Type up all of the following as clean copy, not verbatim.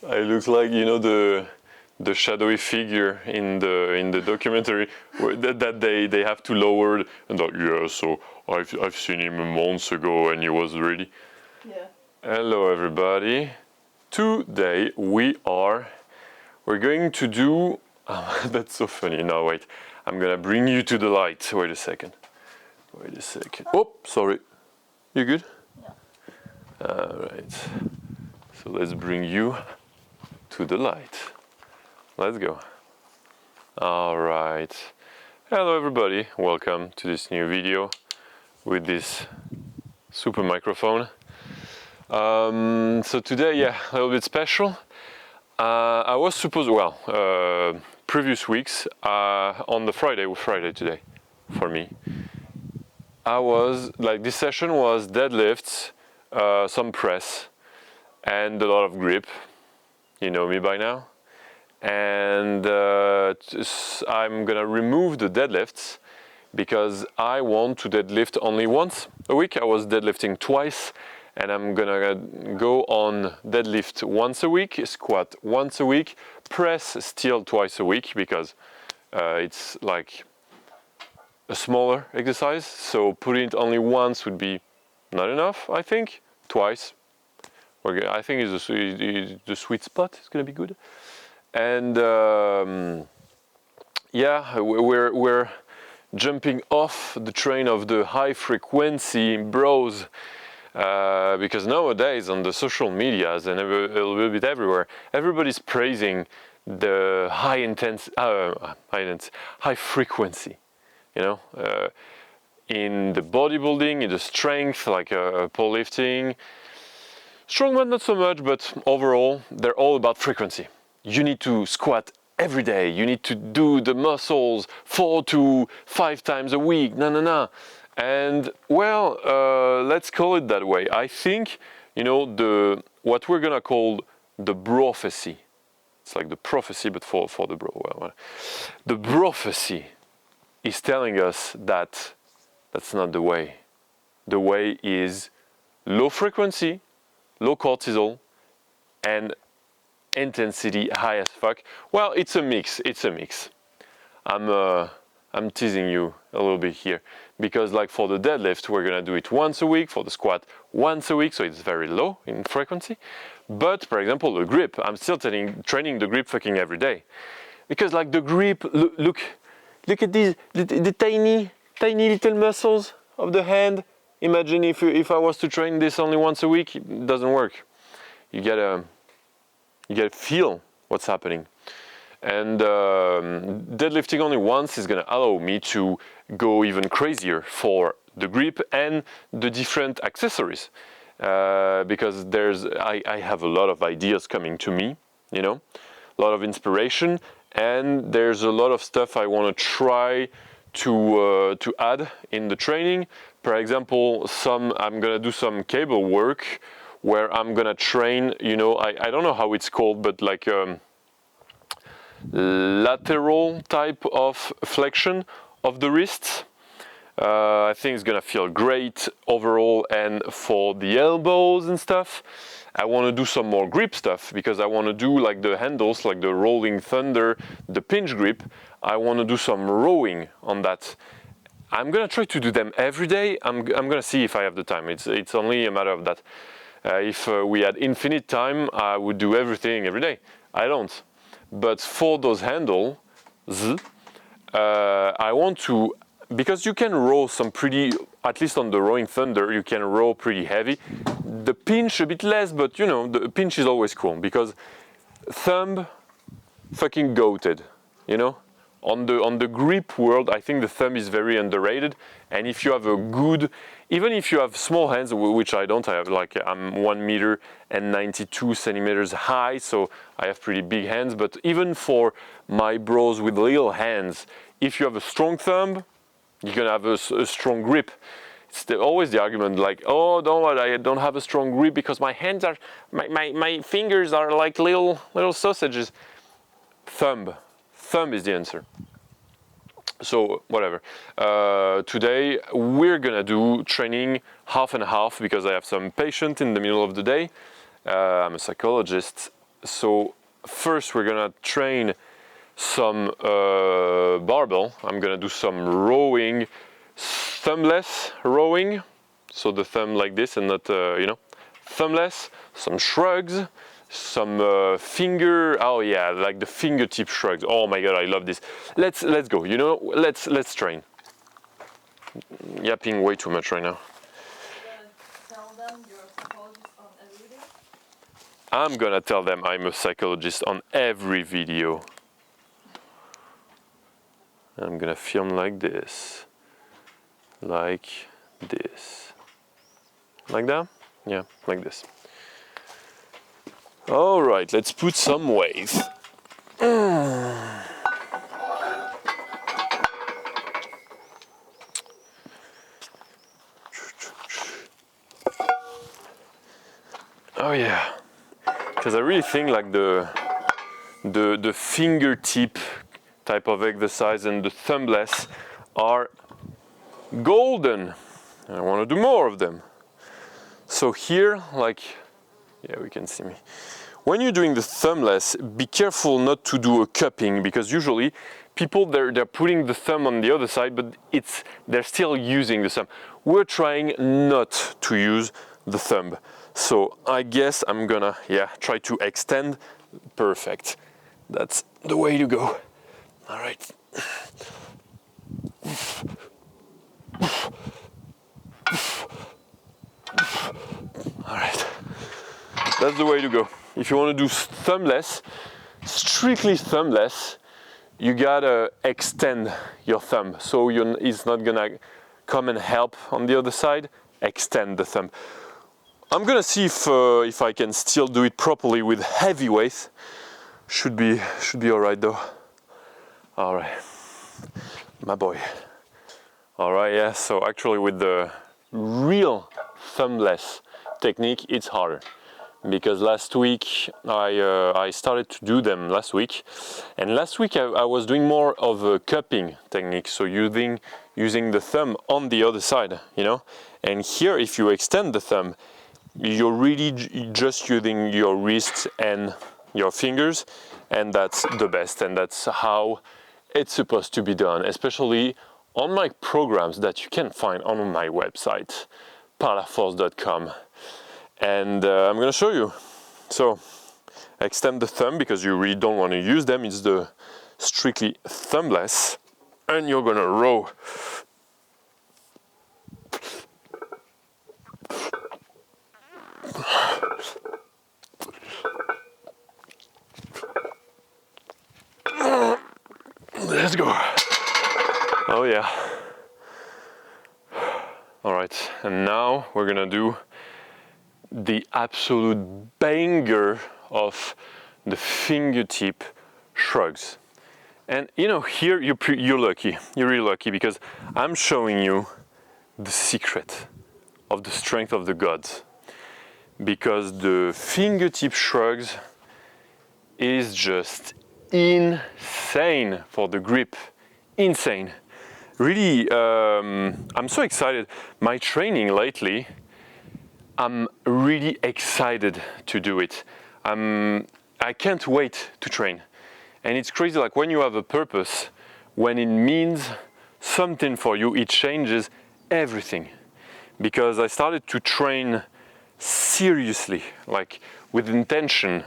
I look like, you know, the shadowy figure in the documentary that they have to lower and like, yeah, so I've seen him months ago and he was ready. Yeah. Hello everybody. Today we're going to do that's so funny. Now wait, I'm gonna bring you to the light. Wait a second. Oh, sorry. You good? Yeah. Alright. So let's bring you to the light. Let's go. Alright. Hello everybody. Welcome to this new video with this super microphone. So today, yeah, a little bit special. I was supposed, previous weeks, on the Friday today, for me, I was, like, this session was deadlifts, some press, and a lot of grip. You know me by now. And I'm gonna remove the deadlifts because I want to deadlift only once a week. I was deadlifting twice, and I'm gonna go on deadlift once a week, squat once a week, press still twice a week because it's like a smaller exercise. So putting it only once would be not enough, I think. Twice, I think is the sweet spot. It's gonna be good. And yeah, we're jumping off the train of the high frequency bros because nowadays on the social medias and a little bit everywhere, everybody's praising the high frequency, you know, in the bodybuilding, in the strength, like powerlifting, strongman not so much, but overall they're all about frequency. You need to squat every day. You need to do the muscles 4 to 5 times a week. And well, let's call it that way. I think, you know, what we're gonna call the prophecy. It's like the prophecy, but for the bro. Well, the prophecy is telling us that that's not the way. The way is low frequency, low cortisol, and intensity high as fuck. Well, it's a mix. I'm teasing you a little bit here because, like, for the deadlift we're gonna do it once a week, for the squat once a week, so it's very low in frequency. But for example, the grip, I'm still training the grip fucking every day because, like, the grip, look at these the tiny little muscles of the hand. Imagine if I was to train this only once a week, it doesn't work. You gotta feel what's happening. And deadlifting only once is gonna allow me to go even crazier for the grip and the different accessories. Because I have a lot of ideas coming to me, you know, a lot of inspiration, and there's a lot of stuff I wanna try to add in the training. For example, I'm gonna do some cable work where I'm gonna train, you know, I don't know how it's called, but like lateral type of flexion of the wrists. I think it's gonna feel great overall, and for the elbows and stuff, I want to do some more grip stuff because I want to do like the handles, like the Rolling Thunder, the pinch grip. I want to do some rowing on that. I'm gonna try to do them every day. I'm gonna see if I have the time. It's only a matter of that. If we had infinite time, I would do everything every day. I don't. But for those handles, I want to, because you can row some pretty, at least on the Rolling Thunder, you can row pretty heavy. The pinch a bit less, but you know, the pinch is always cool because thumb fucking goated, you know? On the grip world, I think the thumb is very underrated. And if you have a good, even if you have small hands, which I don't, I have like, I'm 1 meter and 92 centimeters high, so I have pretty big hands. But even for my bros with little hands, if you have a strong thumb, you're gonna have a strong grip. It's always the argument like, oh, I don't have a strong grip because my hands are, my fingers are like little sausages. Thumb is the answer. So whatever. Today we're gonna do training half and half because I have some patient in the middle of the day. I'm a psychologist So first we're gonna train some barbell. I'm gonna do some rowing, thumbless rowing. So the thumb like this and not, thumbless, some shrugs, some finger, oh yeah, like the fingertip shrugs. Oh my God, I love this. Let's go, let's train. Yapping way too much right now. Tell them you're a psychologist on every video? I'm gonna tell them I'm a psychologist on every video. I'm gonna film like this. Like this. Like that? Yeah, like this. All right, let's put some weight. Oh yeah, because I really think like the fingertip type of exercise and the thumbless are golden. I want to do more of them. So here, like, yeah, we can see me. When you're doing the thumbless, be careful not to do a cupping, because usually people they're putting the thumb on the other side, but they're still using the thumb. We're trying not to use the thumb. So I guess I'm gonna try to extend. Perfect. That's the way to go. All right. All right. That's the way to go. If you want to do thumbless, strictly thumbless, you gotta extend your thumb. So it's not gonna come and help on the other side. Extend the thumb. I'm gonna see if I can still do it properly with heavy weight. Should be all right though. All right, my boy. All right, yeah. So actually, with the real thumbless technique, it's harder. Because last week I started to do them last week, and last week I was doing more of a cupping technique, so using the thumb on the other side, And here, if you extend the thumb, you're really just using your wrists and your fingers, and that's the best, and that's how it's supposed to be done, especially on my programs that you can find on my website, parlaforce.com. And I'm gonna show you. So extend the thumb because you really don't want to use them. It's the strictly thumbless, and you're gonna row. Let's go. Oh yeah. All right, and now we're gonna do the absolute banger of the fingertip shrugs. And here you're lucky. You're really lucky because I'm showing you the secret of the strength of the gods. Because the fingertip shrugs is just insane for the grip. Insane. Really, I'm so excited. My training lately, I'm really excited to do it. I can't wait to train. And it's crazy, like when you have a purpose, when it means something for you, it changes everything. Because I started to train seriously, like with intention,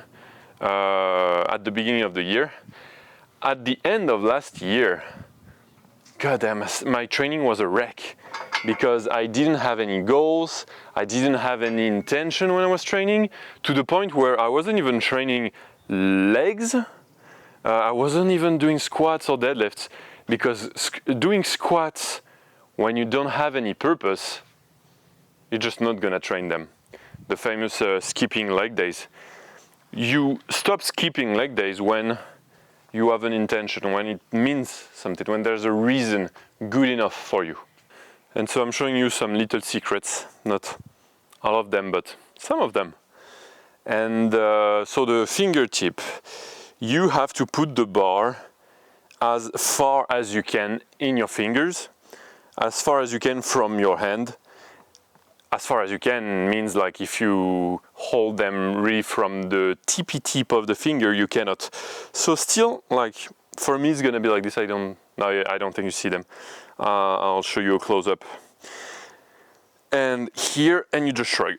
at the beginning of the year. At the end of last year, goddamn, my training was a wreck because I didn't have any goals, I didn't have any intention when I was training, to the point where I wasn't even training legs, I wasn't even doing squats or deadlifts, because doing squats when you don't have any purpose, you're just not gonna train them. The famous skipping leg days. You stop skipping leg days when you have an intention, when it means something, when there's a reason good enough for you. And so I'm showing you some little secrets, not all of them, but some of them. And so the fingertip, you have to put the bar as far as you can in your fingers, as far as you can from your hand, as far as you can means like if you hold them really from the tippy tip of the finger, you cannot. So still, like for me, it's gonna be like this. I don't think you see them. I'll show you a close up. And here, and you just shrug.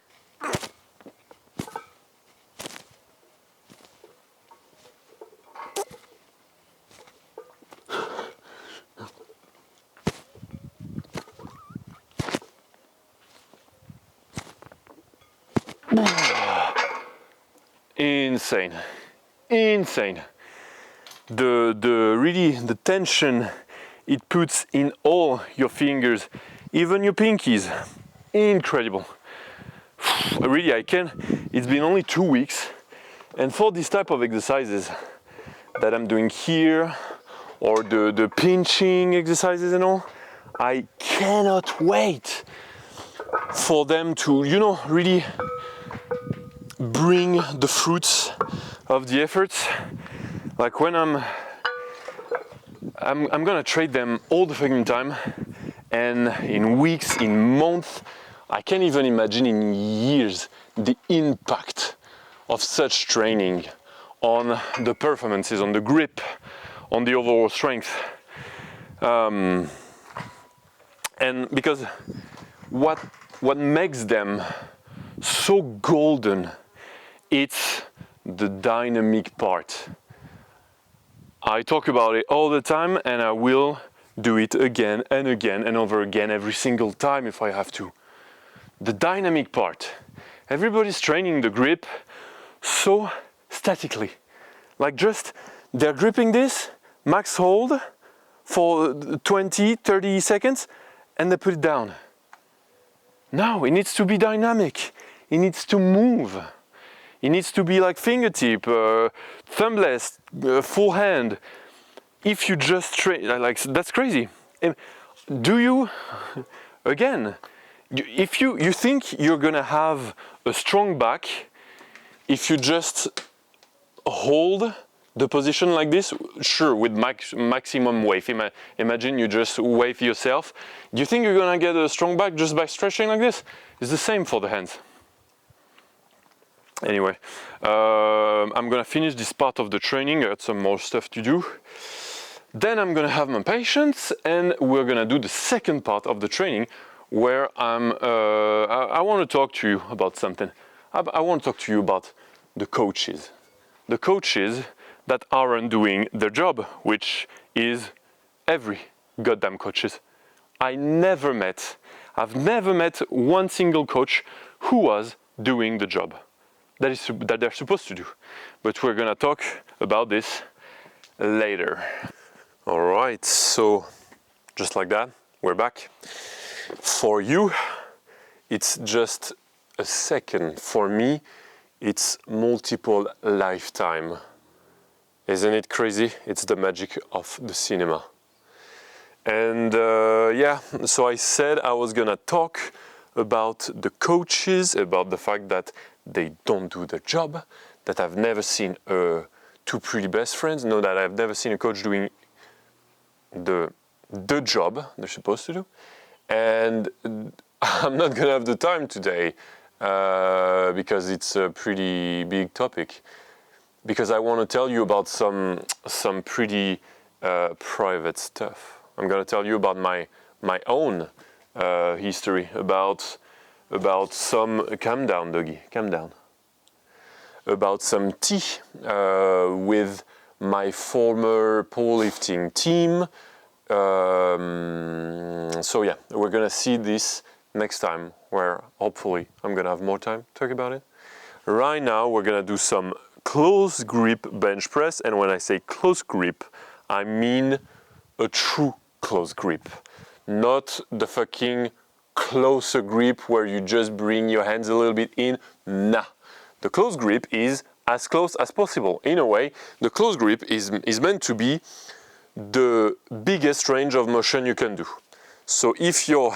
Insane. The tension it puts in all your fingers, even your pinkies, incredible. Really, it's been only 2 weeks, and for this type of exercises that I'm doing here, or the pinching exercises and all, I cannot wait for them to, really bring the fruits of the efforts. Like when I'm gonna trade them all the fucking time, and in weeks, in months, I can't even imagine in years the impact of such training on the performances, on the grip, on the overall strength. And because what makes them so golden, it's the dynamic part. I talk about it all the time, and I will do it again and again and over again every single time if I have to. The dynamic part. Everybody's training the grip so statically. Like just, they're gripping this, max hold for 20, 30 seconds, and they put it down. No, it needs to be dynamic. It needs to move. It needs to be like fingertip, thumbless, full hand. If you just train, like that's crazy. Do you, again, if you think you're gonna have a strong back, if you just hold the position like this, sure, with maximum wave. Imagine you just wave yourself. Do you think you're gonna get a strong back just by stretching like this? It's the same for the hands. Anyway, I'm gonna finish this part of the training. I got some more stuff to do. Then I'm gonna have my patients, and we're gonna do the second part of the training, where I want to talk to you about something. I want to talk to you about the coaches that aren't doing their job, which is every goddamn coaches. I've never met one single coach who was doing the job that they're supposed to do. But we're gonna talk about this later. All right, so just like that, we're back. For you, it's just a second. For me, it's multiple lifetime. Isn't it crazy? It's the magic of the cinema. And yeah, so I said I was gonna talk about the coaches, about the fact that they don't do their job, that I've never seen two pretty best friends, no, that I've never seen a coach doing the job they're supposed to do. And I'm not gonna have the time today because it's a pretty big topic. Because I want to tell you about some pretty private stuff. I'm gonna tell you about my own history, about some calm down, doggy, calm down. About some tea with my former powerlifting team. So yeah, we're gonna see this next time, where hopefully I'm gonna have more time to talk about it. Right now, we're gonna do some close grip bench press, and when I say close grip, I mean a true close grip, not the fucking closer grip where you just bring your hands a little bit in. Nah, the close grip is as close as possible. In a way, the close grip is meant to be the biggest range of motion you can do. So if your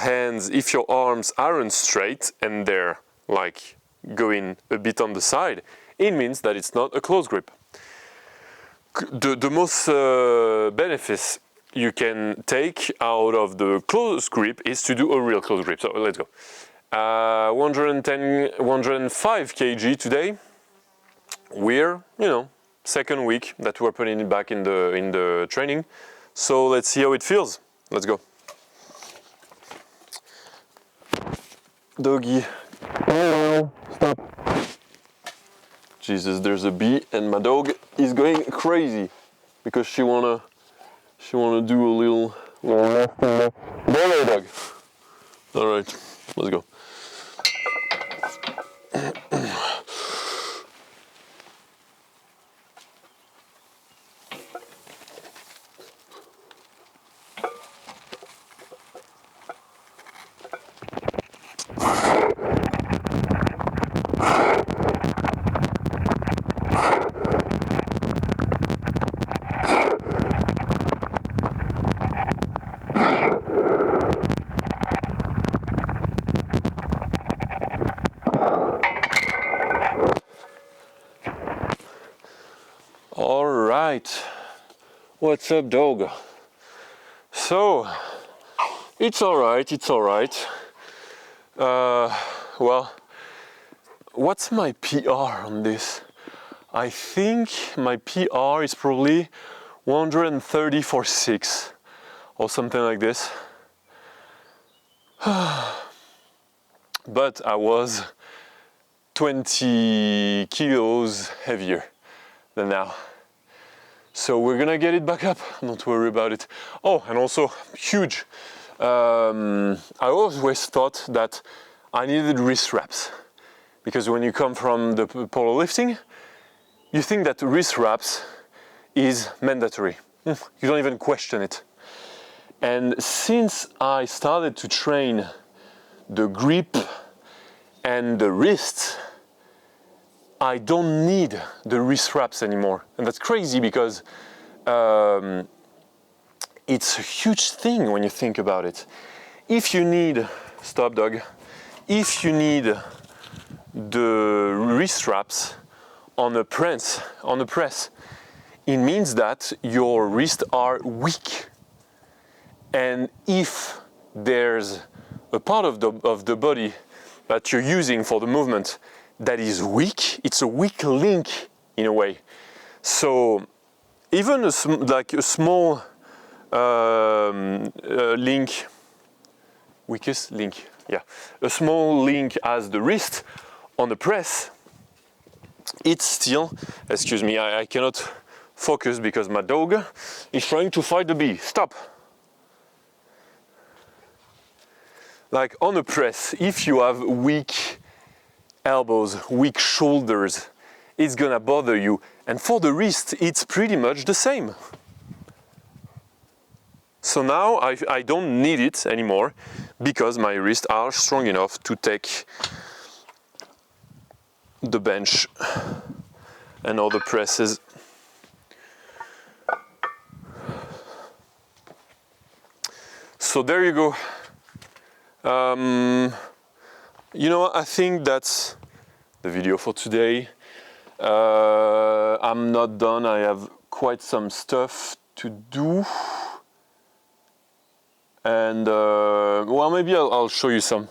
arms aren't straight and they're like going a bit on the side, it means that it's not a close grip. The most benefits you can take out of the close grip is to do a real close grip. So let's go. 110, 105 kg today. We're, second week that we're putting it back in the training. So let's see how it feels. Let's go. Doggy. Oh, stop. Jesus, there's a bee and my dog is going crazy because she wanna do a little Go away, dog. All right, let's go. All right, what's up, dog? So, it's all right, it's all right. Well, what's my PR on this? I think my PR is probably 130 for 6 or something like this. But I was 20 kilos heavier than now. So we're gonna get it back up, don't worry about it. Oh, and also huge. I always thought that I needed wrist wraps because when you come from the powerlifting, you think that wrist wraps is mandatory. You don't even question it. And since I started to train the grip and the wrist, I don't need the wrist wraps anymore. And that's crazy because it's a huge thing when you think about it. If you need, stop dog, if you need the wrist wraps on a press, it means that your wrists are weak. And if there's a part of the body that you're using for the movement that is weak, it's a weak link in a way. So even a small link, weakest link, yeah, a small link as the wrist on the press, it's still, excuse me, I cannot focus because my dog is trying to fight the bee. Stop. Like on a press, if you have weak elbows, weak shoulders, it's gonna bother you. And for the wrist, it's pretty much the same. So now I don't need it anymore because my wrists are strong enough to take the bench and all the presses. So there you go. I think that's the video for today. I'm not done. I have quite some stuff to do. And well, maybe I'll show you some.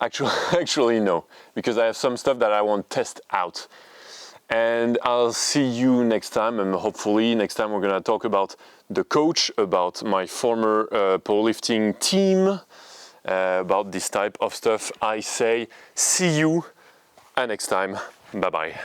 Actually no, because I have some stuff that I want to test out. And I'll see you next time, and hopefully next time we're gonna talk about the coach, about my former powerlifting team, about this type of stuff. I say see you, and next time, bye bye.